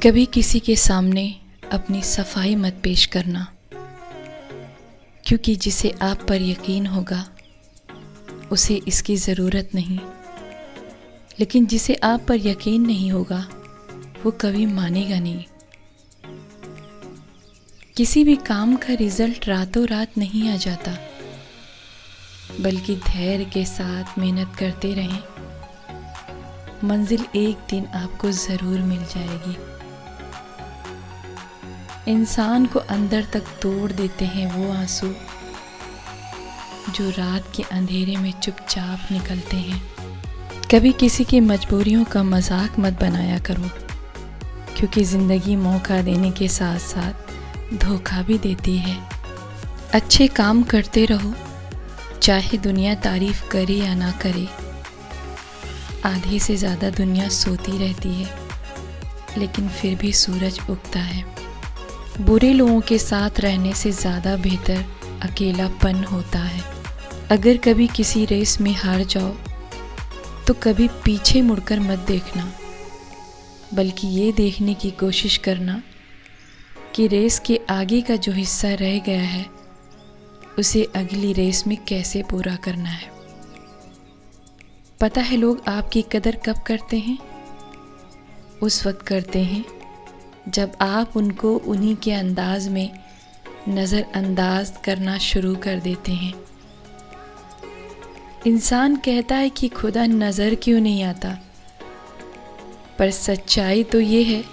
कभी किसी के सामने अपनी सफाई मत पेश करना, क्योंकि जिसे आप पर यकीन होगा उसे इसकी ज़रूरत नहीं, लेकिन जिसे आप पर यकीन नहीं होगा वो कभी मानेगा नहीं। किसी भी काम का रिजल्ट रातों रात नहीं आ जाता, बल्कि धैर्य के साथ मेहनत करते रहें, मंजिल एक दिन आपको ज़रूर मिल जाएगी। इंसान को अंदर तक तोड़ देते हैं वो आंसू जो रात के अंधेरे में चुपचाप निकलते हैं। कभी किसी की मजबूरियों का मजाक मत बनाया करो, क्योंकि ज़िंदगी मौका देने के साथ साथ धोखा भी देती है। अच्छे काम करते रहो, चाहे दुनिया तारीफ करे या ना करे। आधे से ज़्यादा दुनिया सोती रहती है, लेकिन फिर भी सूरज उगता है। बुरे लोगों के साथ रहने से ज़्यादा बेहतर अकेलापन होता है। अगर कभी किसी रेस में हार जाओ तो कभी पीछे मुड़कर मत देखना, बल्कि ये देखने की कोशिश करना कि रेस के आगे का जो हिस्सा रह गया है उसे अगली रेस में कैसे पूरा करना है। पता है लोग आपकी कदर कब करते हैं? उस वक्त करते हैं जब आप उनको उन्हीं के अंदाज में नज़रअंदाज करना शुरू कर देते हैं। इंसान कहता है कि खुदा नज़र क्यों नहीं आता, पर सच्चाई तो ये है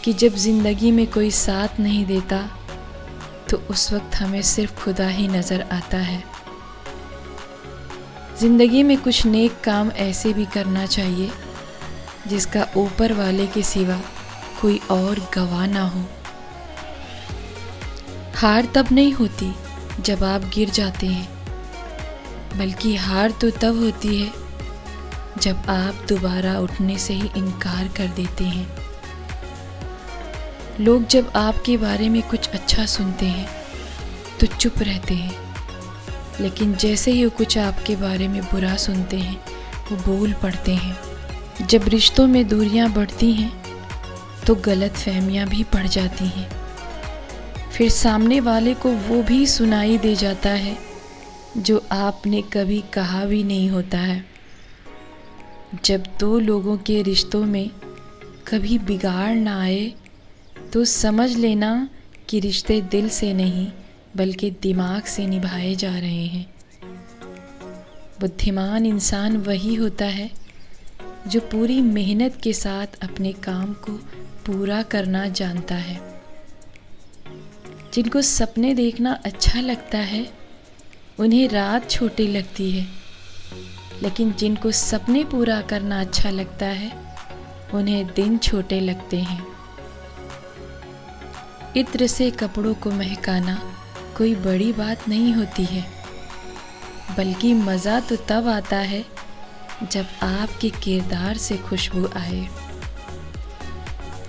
कि जब ज़िंदगी में कोई साथ नहीं देता तो उस वक्त हमें सिर्फ खुदा ही नज़र आता है। ज़िंदगी में कुछ नेक काम ऐसे भी करना चाहिए जिसका ऊपर वाले के सिवा कोई और गवाह ना हो। हार तब नहीं होती जब आप गिर जाते हैं, बल्कि हार तो तब होती है जब आप दोबारा उठने से ही इनकार कर देते हैं। लोग जब आपके बारे में कुछ अच्छा सुनते हैं तो चुप रहते हैं, लेकिन जैसे ही वो कुछ आपके बारे में बुरा सुनते हैं वो बोल पड़ते हैं। जब रिश्तों में दूरियां बढ़ती हैं तो गलतफहमियां भी बढ़ जाती हैं। फिर सामने वाले को वो भी सुनाई दे जाता है जो आपने कभी कहा भी नहीं होता है। जब दो लोगों के रिश्तों में कभी बिगाड़ ना आए तो समझ लेना कि रिश्ते दिल से नहीं बल्कि दिमाग से निभाए जा रहे हैं। बुद्धिमान इंसान वही होता है जो पूरी मेहनत के साथ अपने काम को पूरा करना जानता है। जिनको सपने देखना अच्छा लगता है उन्हें रात छोटी लगती है, लेकिन जिनको सपने पूरा करना अच्छा लगता है उन्हें दिन छोटे लगते हैं। इत्र से कपड़ों को महकाना कोई बड़ी बात नहीं होती है, बल्कि मज़ा तो तब आता है जब आपके किरदार से खुशबू आए।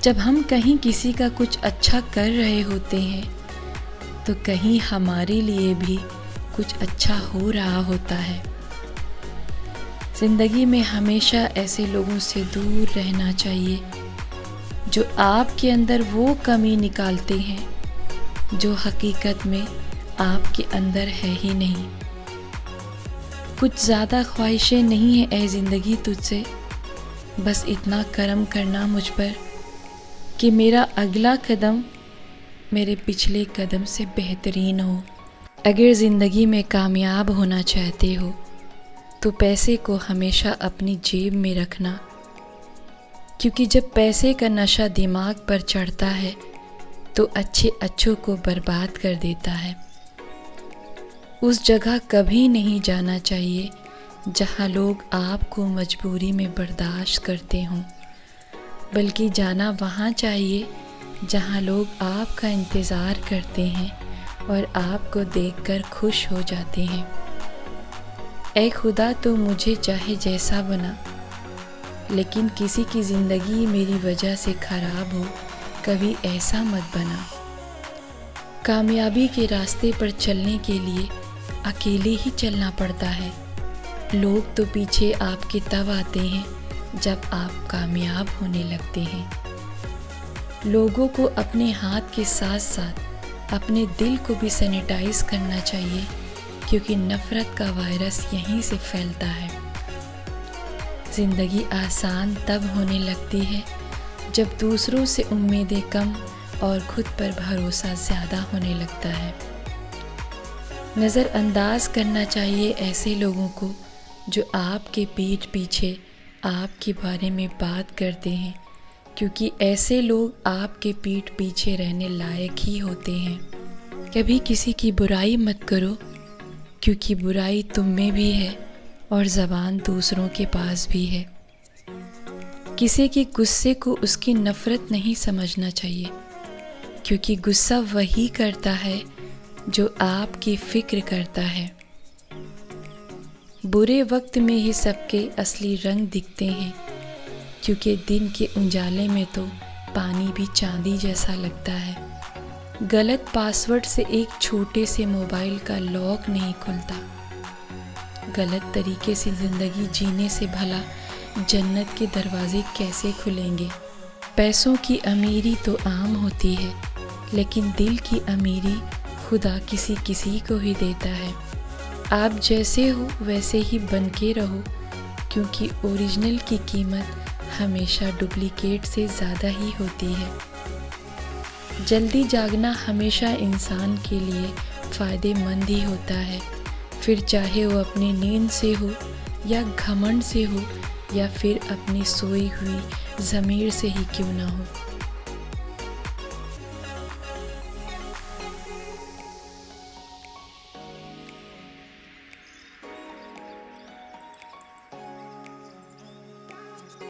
जब हम कहीं किसी का कुछ अच्छा कर रहे होते हैं तो कहीं हमारे लिए भी कुछ अच्छा हो रहा होता है। ज़िंदगी में हमेशा ऐसे लोगों से दूर रहना चाहिए जो आपके अंदर वो कमी निकालते हैं जो हकीकत में आपके अंदर है ही नहीं। कुछ ज़्यादा ख्वाहिशें नहीं है ऐ ज़िंदगी तुझसे, बस इतना करम करना मुझ पर कि मेरा अगला कदम मेरे पिछले कदम से बेहतरीन हो। अगर ज़िंदगी में कामयाब होना चाहते हो तो पैसे को हमेशा अपनी जेब में रखना, क्योंकि जब पैसे का नशा दिमाग पर चढ़ता है तो अच्छे अच्छों को बर्बाद कर देता है। उस जगह कभी नहीं जाना चाहिए जहाँ लोग आपको मजबूरी में बर्दाश्त करते हों, बल्कि जाना वहाँ चाहिए जहाँ लोग आपका इंतज़ार करते हैं और आपको देखकर खुश हो जाते हैं। ऐ खुदा तो मुझे चाहे जैसा बना, लेकिन किसी की ज़िंदगी मेरी वजह से ख़राब हो कभी ऐसा मत बना। कामयाबी के रास्ते पर चलने के लिए अकेले ही चलना पड़ता है। लोग तो पीछे आपके तब आते हैं जब आप कामयाब होने लगते हैं। लोगों को अपने हाथ के साथ साथ अपने दिल को भी सैनिटाइज करना चाहिए, क्योंकि नफ़रत का वायरस यहीं से फैलता है। ज़िंदगी आसान तब होने लगती है जब दूसरों से उम्मीदें कम और खुद पर भरोसा ज़्यादा होने लगता है। नज़रअंदाज करना चाहिए ऐसे लोगों को जो आपके पीठ पीछे आपके बारे में बात करते हैं, क्योंकि ऐसे लोग आपके पीठ पीछे रहने लायक ही होते हैं। कभी किसी की बुराई मत करो, क्योंकि बुराई तुम में भी है और ज़बान दूसरों के पास भी है। किसी के गुस्से को उसकी नफ़रत नहीं समझना चाहिए, क्योंकि गुस्सा वही करता है जो आपकी फ़िक्र करता है। बुरे वक्त में ही सबके असली रंग दिखते हैं, क्योंकि दिन के उजाले में तो पानी भी चांदी जैसा लगता है। गलत पासवर्ड से एक छोटे से मोबाइल का लॉक नहीं खुलता। गलत तरीके से ज़िंदगी जीने से भला जन्नत के दरवाजे कैसे खुलेंगे। पैसों की अमीरी तो आम होती है, लेकिन दिल की अमीरी खुदा किसी किसी को ही देता है। आप जैसे हो वैसे ही बन के रहो, क्योंकि ओरिजिनल की कीमत हमेशा डुप्लीकेट से ज़्यादा ही होती है। जल्दी जागना हमेशा इंसान के लिए फ़ायदेमंद ही होता है, फिर चाहे वो अपनी नींद से हो या घमंड से हो या फिर अपनी सोई हुई ज़मीर से ही क्यों ना हो।